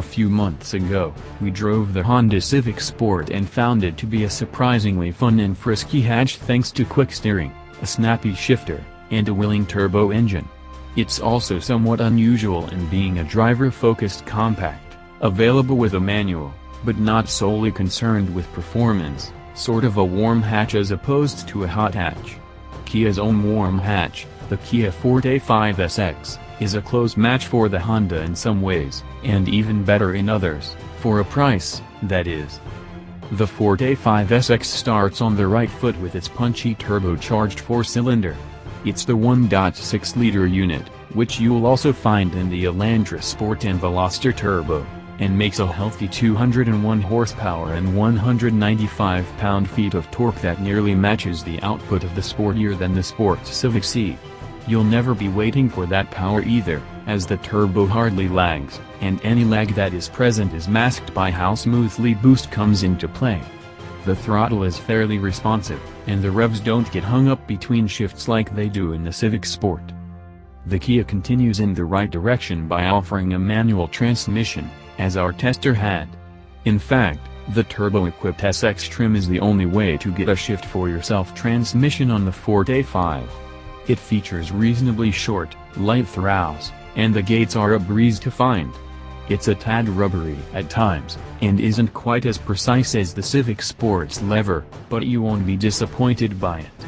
few months ago, we drove the Honda Civic Sport and found it to be a surprisingly fun and frisky hatch thanks to quick steering, a snappy shifter, and a willing turbo engine. It's also somewhat unusual in being a driver-focused compact, available with a manual, but not solely concerned with performance, sort of a warm hatch as opposed to a hot hatch. Kia's own warm hatch, the KIA Forte 5 SX, is a close match for the Honda in some ways, and even better in others, for a price, that is. The Forte 5 SX starts on the right foot with its punchy turbocharged 4-cylinder. It's the 1.6-liter unit, which you'll also find in the Elantra Sport and Veloster Turbo, and makes a healthy 201 horsepower and 195 pound-feet of torque that nearly matches the output of the sportier-than-the-Sport Civic Si. You'll never be waiting for that power either, as the turbo hardly lags, and any lag that is present is masked by how smoothly boost comes into play. The throttle is fairly responsive, and the revs don't get hung up between shifts like they do in the Civic Sport. The Kia continues in the right direction by offering a manual transmission, as our tester had. In fact, the turbo-equipped SX trim is the only way to get a shift-for-yourself transmission on the Forte 5. It features reasonably short, light throws, and the gates are a breeze to find. It's a tad rubbery at times, and isn't quite as precise as the Civic Sport's lever, but you won't be disappointed by it.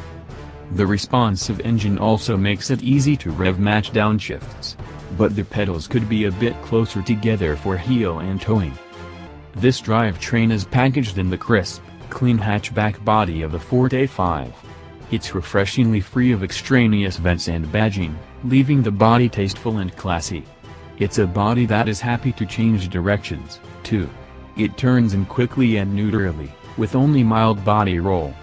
The responsive engine also makes it easy to rev match downshifts, but the pedals could be a bit closer together for heel and towing. This drivetrain is packaged in the crisp, clean hatchback body of the Forte 5. It's refreshingly free of extraneous vents and badging, leaving the body tasteful and classy. It's a body that is happy to change directions, too. It turns in quickly and neutrally, with only mild body roll.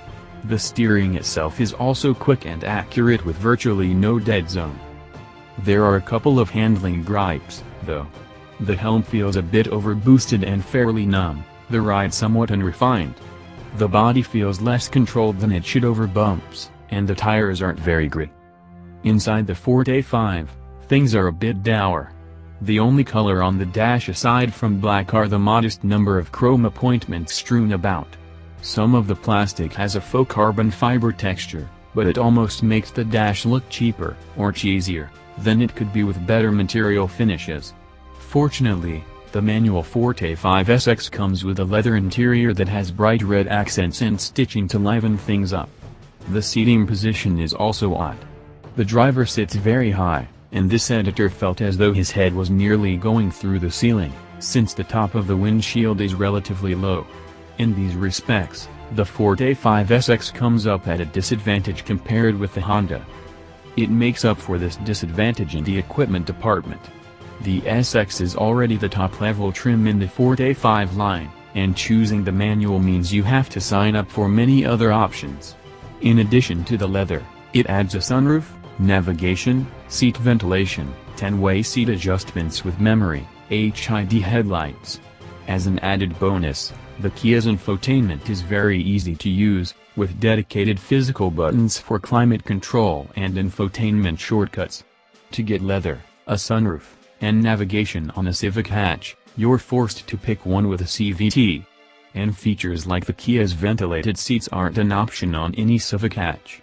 The steering itself is also quick and accurate with virtually no dead zone. There are a couple of handling gripes, though. The helm feels a bit overboosted and fairly numb, the ride somewhat unrefined. The body feels less controlled than it should over bumps, and the tires aren't very grit. Inside the Forte 5, things are a bit dour. The only color on the dash aside from black are the modest number of chrome appointments strewn about. Some of the plastic has a faux carbon fiber texture, but it almost makes the dash look cheaper, or cheesier, than it could be with better material finishes. Fortunately, the manual Forte 5 SX comes with a leather interior that has bright red accents and stitching to liven things up. The seating position is also odd. The driver sits very high, and this editor felt as though his head was nearly going through the ceiling, since the top of the windshield is relatively low. In these respects, the Forte 5 SX comes up at a disadvantage compared with the Honda. It makes up for this disadvantage in the equipment department. The SX is already the top-level trim in the Forte 5 line, and choosing the manual means you have to sign up for many other options. In addition to the leather, it adds a sunroof, navigation, seat ventilation, 10-way seat adjustments with memory, HID headlights. As an added bonus, the Kia's infotainment is very easy to use, with dedicated physical buttons for climate control and infotainment shortcuts. To get leather, a sunroof, and navigation on a Civic hatch, you're forced to pick one with a CVT. And features like the Kia's ventilated seats aren't an option on any Civic hatch.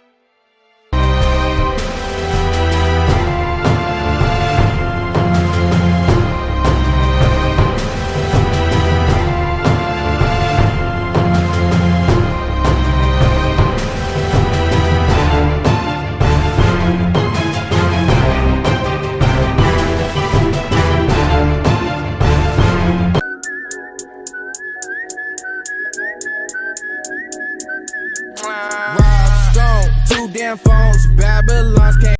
Rob Stone, 2 damn phones, Babylon's came.